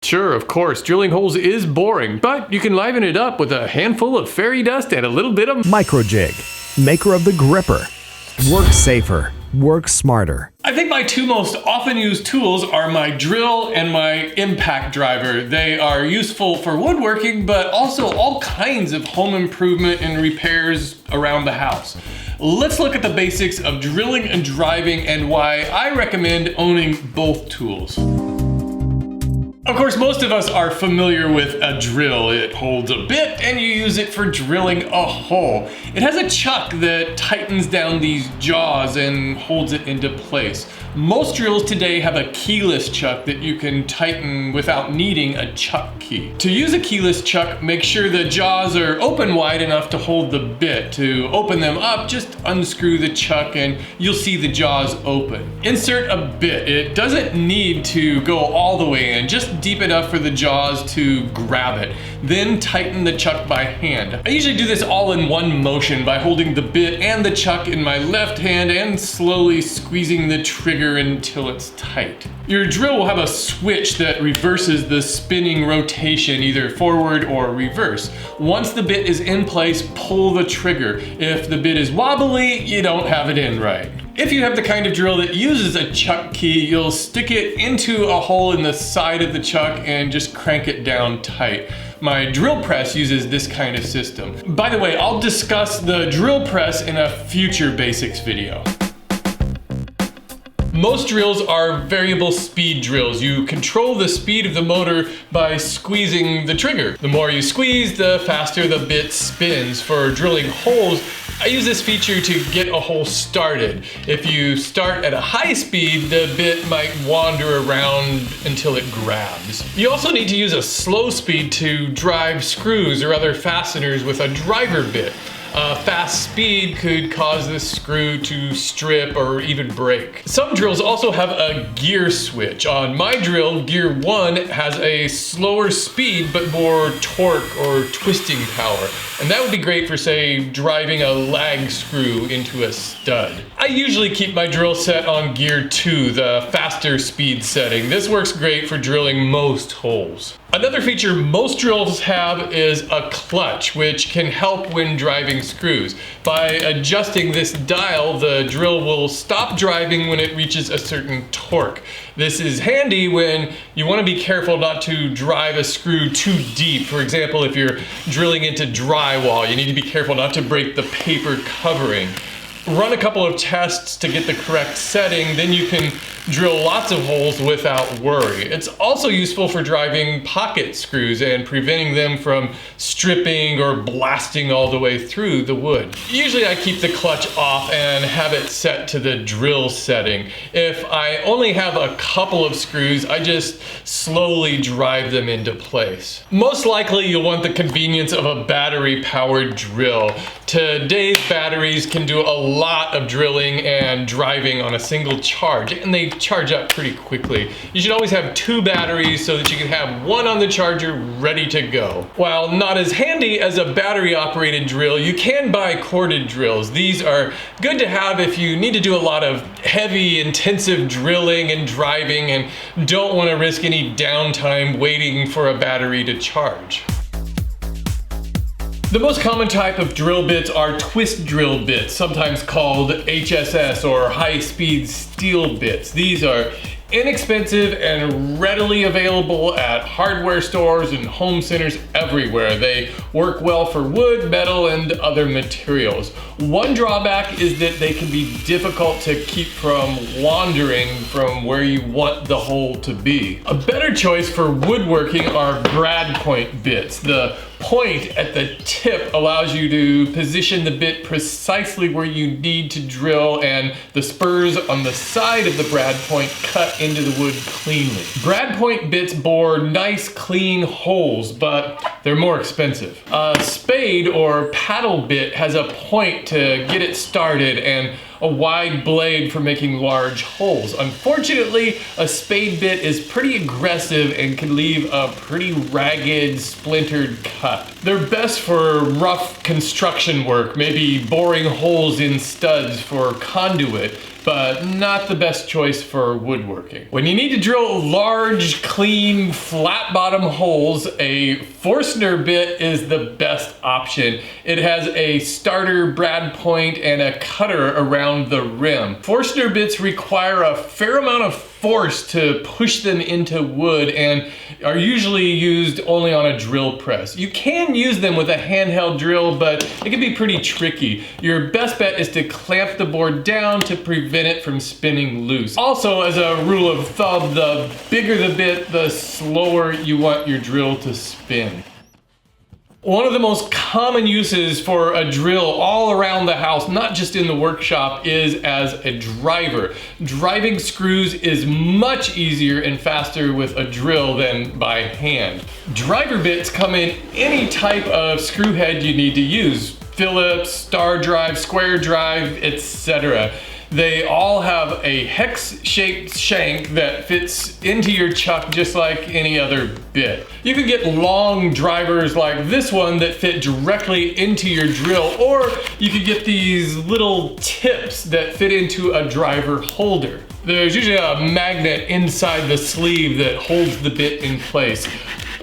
Sure, of course, drilling holes is boring, but you can liven it up with a handful of fairy dust and a little bit of Microjig, maker of the gripper. Work safer, work smarter. I think my two most often used tools are my drill and my impact driver. They are useful for woodworking, but also all kinds of home improvement and repairs around the house. Let's look at the basics of drilling and driving and why I recommend owning both tools. Of course, most of us are familiar with a drill. It holds a bit and you use it for drilling a hole. It has a chuck that tightens down these jaws and holds it into place. Most drills today have a keyless chuck that you can tighten without needing a chuck key. To use a keyless chuck, make sure the jaws are open wide enough to hold the bit. To open them up, just unscrew the chuck and you'll see the jaws open. Insert a bit. It doesn't need to go all the way in, just deep enough for the jaws to grab it. Then tighten the chuck by hand. I usually do this all in one motion by holding the bit and the chuck in my left hand and slowly squeezing the trigger until it's tight. Your drill will have a switch that reverses the spinning rotation, either forward or reverse. Once the bit is in place, pull the trigger. If the bit is wobbly, you don't have it in right. If you have the kind of drill that uses a chuck key, you'll stick it into a hole in the side of the chuck and just crank it down tight. My drill press uses this kind of system. By the way, I'll discuss the drill press in a future basics video. Most drills are variable speed drills. You control the speed of the motor by squeezing the trigger. The more you squeeze, the faster the bit spins. For drilling holes, I use this feature to get a hole started. If you start at a high speed, the bit might wander around until it grabs. You also need to use a slow speed to drive screws or other fasteners with a driver bit. Fast speed could cause the screw to strip or even break. Some drills also have a gear switch. On my drill, gear 1 has a slower speed but more torque or twisting power. And that would be great for, say, driving a lag screw into a stud. I usually keep my drill set on gear 2, the faster speed setting. This works great for drilling most holes. Another feature most drills have is a clutch, which can help when driving screws. By adjusting this dial, the drill will stop driving when it reaches a certain torque. This is handy when you want to be careful not to drive a screw too deep. For example, if you're drilling into drywall, you need to be careful not to break the paper covering. Run a couple of tests to get the correct setting, then you can drill lots of holes without worry. It's also useful for driving pocket screws and preventing them from stripping or blasting all the way through the wood. Usually I keep the clutch off and have it set to the drill setting. If I only have a couple of screws, I just slowly drive them into place. Most likely you'll want the convenience of a battery-powered drill. Today's batteries can do a lot of drilling and driving on a single charge, and they charge up pretty quickly. You should always have 2 batteries so that you can have one on the charger ready to go. While not as handy as a battery-operated drill, you can buy corded drills. These are good to have if you need to do a lot of heavy, intensive drilling and driving and don't want to risk any downtime waiting for a battery to charge. The most common type of drill bits are twist drill bits, sometimes called HSS or high-speed steel bits. These are inexpensive and readily available at hardware stores and home centers everywhere. They work well for wood, metal, and other materials. One drawback is that they can be difficult to keep from wandering from where you want the hole to be. A better choice for woodworking are brad point bits. The point at the tip allows you to position the bit precisely where you need to drill, and the spurs on the side of the brad point cut into the wood cleanly. Brad point bits bore nice clean holes, but they're more expensive. A spade or paddle bit has a point to get it started and a wide blade for making large holes. Unfortunately, a spade bit is pretty aggressive and can leave a pretty ragged, splintered cut. They're best for rough construction work, maybe boring holes in studs for conduit. but not the best choice for woodworking. When you need to drill large, clean, flat bottom holes, a Forstner bit is the best option. It has a starter brad point and a cutter around the rim. Forstner bits require a fair amount of force to push them into wood and are usually used only on a drill press. You can use them with a handheld drill, but it can be pretty tricky. Your best bet is to clamp the board down to prevent it from spinning loose. Also, as a rule of thumb, the bigger the bit, the slower you want your drill to spin. One of the most common uses for a drill all around the house, not just in the workshop, is as a driver. Driving screws is much easier and faster with a drill than by hand. Driver bits come in any type of screw head you need to use. Phillips, star drive, square drive, etc. They all have a hex-shaped shank that fits into your chuck just like any other bit. You can get long drivers like this one that fit directly into your drill, or you could get these little tips that fit into a driver holder. There's usually a magnet inside the sleeve that holds the bit in place.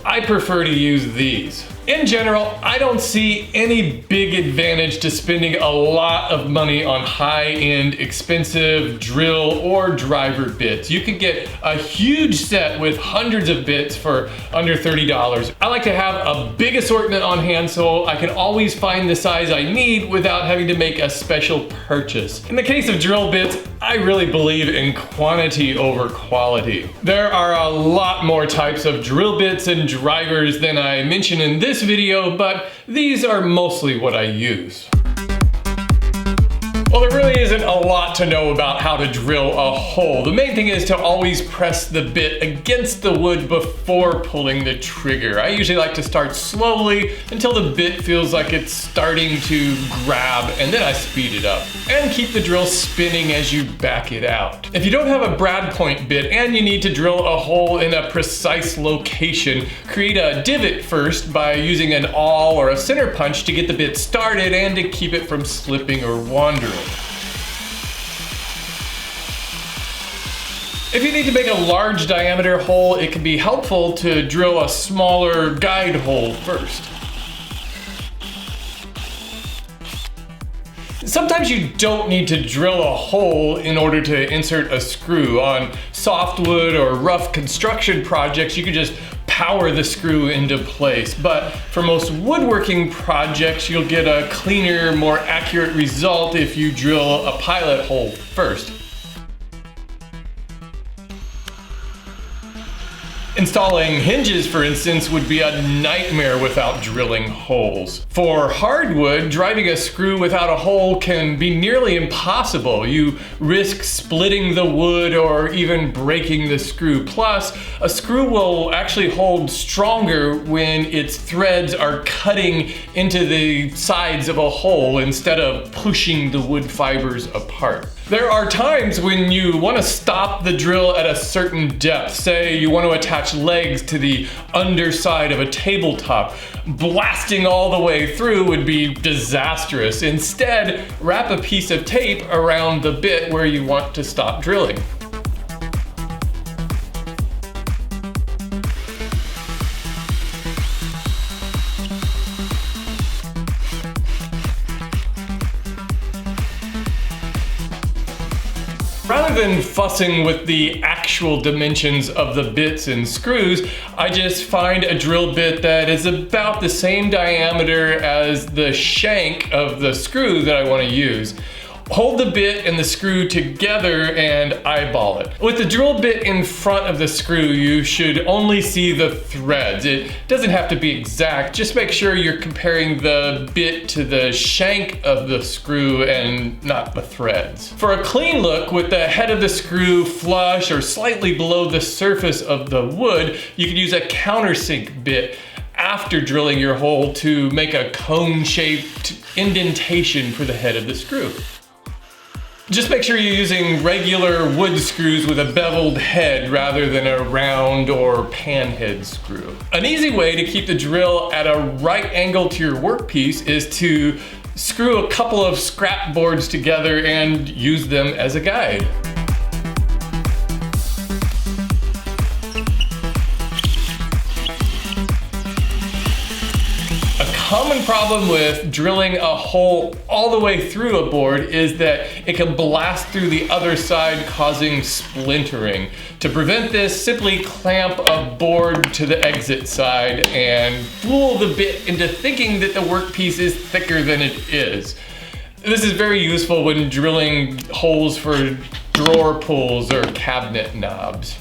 I prefer to use these. In general, I don't see any big advantage to spending a lot of money on high-end, expensive drill or driver bits. You can get a huge set with hundreds of bits for under $30. I like to have a big assortment on hand so I can always find the size I need without having to make a special purchase. In the case of drill bits, I really believe in quantity over quality. There are a lot more types of drill bits and drivers than I mentioned in this video, but these are mostly what I use. Well, there really isn't a lot to know about how to drill a hole. The main thing is to always press the bit against the wood before pulling the trigger. I usually like to start slowly until the bit feels like it's starting to grab, and then I speed it up. And keep the drill spinning as you back it out. If you don't have a brad point bit and you need to drill a hole in a precise location, create a divot first by using an awl or a center punch to get the bit started and to keep it from slipping or wandering. If you need to make a large diameter hole, it can be helpful to drill a smaller guide hole first. Sometimes you don't need to drill a hole in order to insert a screw. On softwood or rough construction projects, you can just power the screw into place. But for most woodworking projects, you'll get a cleaner, more accurate result if you drill a pilot hole first. Installing hinges, for instance, would be a nightmare without drilling holes. For hardwood, driving a screw without a hole can be nearly impossible. You risk splitting the wood or even breaking the screw. Plus, a screw will actually hold stronger when its threads are cutting into the sides of a hole instead of pushing the wood fibers apart. There are times when you want to stop the drill at a certain depth. Say you want to attach legs to the underside of a tabletop. Blasting all the way through would be disastrous. Instead, wrap a piece of tape around the bit where you want to stop drilling. Rather than fussing with the actual dimensions of the bits and screws, I just find a drill bit that is about the same diameter as the shank of the screw that I want to use. Hold the bit and the screw together and eyeball it. With the drill bit in front of the screw, you should only see the threads. It doesn't have to be exact, just make sure you're comparing the bit to the shank of the screw and not the threads. For a clean look, with the head of the screw flush or slightly below the surface of the wood, you can use a countersink bit after drilling your hole to make a cone-shaped indentation for the head of the screw. Just make sure you're using regular wood screws with a beveled head rather than a round or pan head screw. An easy way to keep the drill at a right angle to your workpiece is to screw a couple of scrap boards together and use them as a guide. A common problem with drilling a hole all the way through a board is that it can blast through the other side, causing splintering. To prevent this, simply clamp a board to the exit side and fool the bit into thinking that the workpiece is thicker than it is. This is very useful when drilling holes for drawer pulls or cabinet knobs.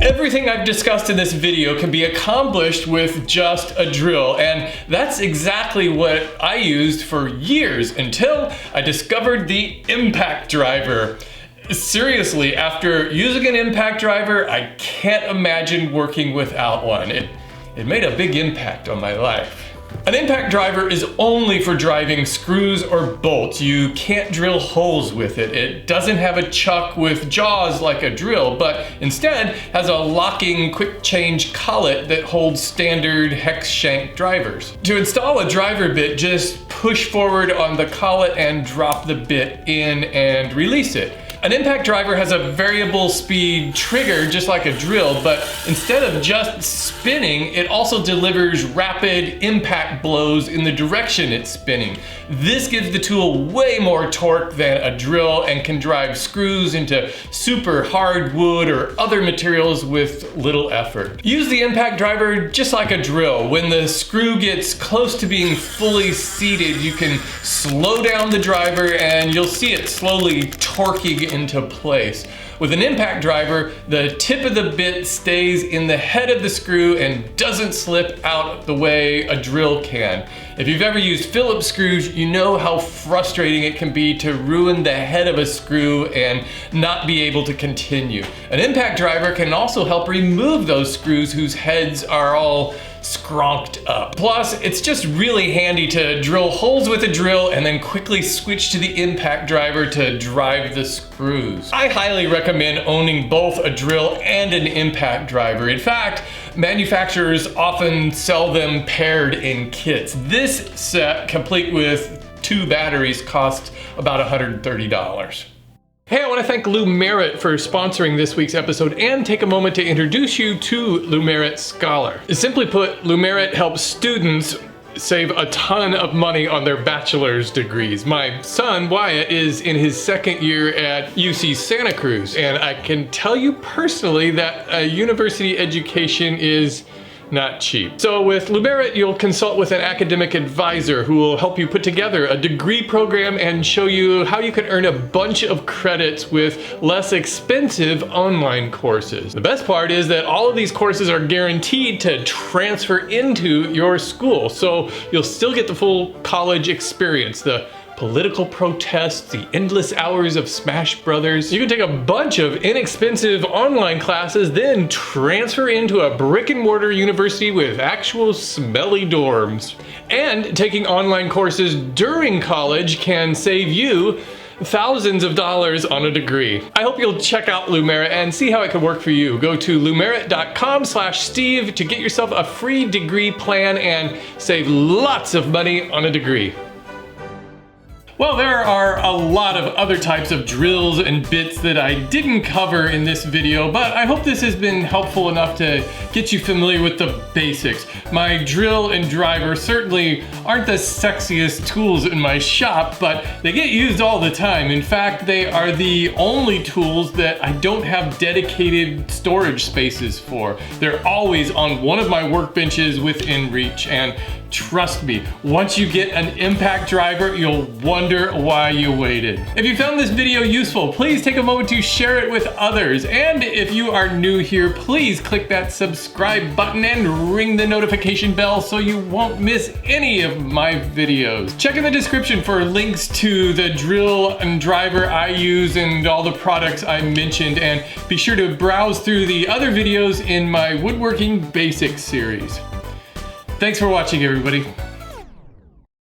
Everything I've discussed in this video can be accomplished with just a drill, and that's exactly what I used for years until I discovered the impact driver. Seriously, after using an impact driver, I can't imagine working without one. It made a big impact on my life. An impact driver is only for driving screws or bolts. You can't drill holes with it. It doesn't have a chuck with jaws like a drill, but instead has a locking quick change collet that holds standard hex shank drivers. To install a driver bit, just push forward on the collet and drop the bit in and release it. An impact driver has a variable speed trigger just like a drill, but instead of just spinning, it also delivers rapid impact blows in the direction it's spinning. This gives the tool way more torque than a drill and can drive screws into super hard wood or other materials with little effort. Use the impact driver just like a drill. When the screw gets close to being fully seated, you can slow down the driver and you'll see it slowly torquing into place. With an impact driver, the tip of the bit stays in the head of the screw and doesn't slip out the way a drill can. If you've ever used Phillips screws, you know how frustrating it can be to ruin the head of a screw and not be able to continue. An impact driver can also help remove those screws whose heads are all scronked up. Plus, it's just really handy to drill holes with a drill and then quickly switch to the impact driver to drive the screws. I highly recommend owning both a drill and an impact driver. In fact, manufacturers often sell them paired in kits. This set, complete with 2 batteries, costs about $130. Hey, I want to thank Almered for sponsoring this week's episode and take a moment to introduce you to Almered Scholar. Simply put, Almered helps students save a ton of money on their bachelor's degrees. My son, Wyatt, is in his 2nd year at UC Santa Cruz, and I can tell you personally that a university education is not cheap. So with Almered, you'll consult with an academic advisor who will help you put together a degree program and show you how you can earn a bunch of credits with less expensive online courses. The best part is that all of these courses are guaranteed to transfer into your school, so you'll still get the full college experience, the political protests, the endless hours of Smash Brothers. You can take a bunch of inexpensive online classes, then transfer into a brick and mortar university with actual smelly dorms. And taking online courses during college can save you thousands of dollars on a degree. I hope you'll check out Almered and see how it could work for you. Go to almered.com/Steve to get yourself a free degree plan and save lots of money on a degree. Well, there are a lot of other types of drills and bits that I didn't cover in this video, but I hope this has been helpful enough to get you familiar with the basics. My drill and driver certainly aren't the sexiest tools in my shop, but they get used all the time. In fact, they are the only tools that I don't have dedicated storage spaces for. They're always on one of my workbenches within reach, and trust me, once you get an impact driver, you'll wonder why you waited. If you found this video useful, please take a moment to share it with others. And if you are new here, please click that subscribe button and ring the notification bell so you won't miss any of my videos. Check in the description for links to the drill and driver I use and all the products I mentioned, and be sure to browse through the other videos in my Woodworking Basics series. Thanks for watching, everybody.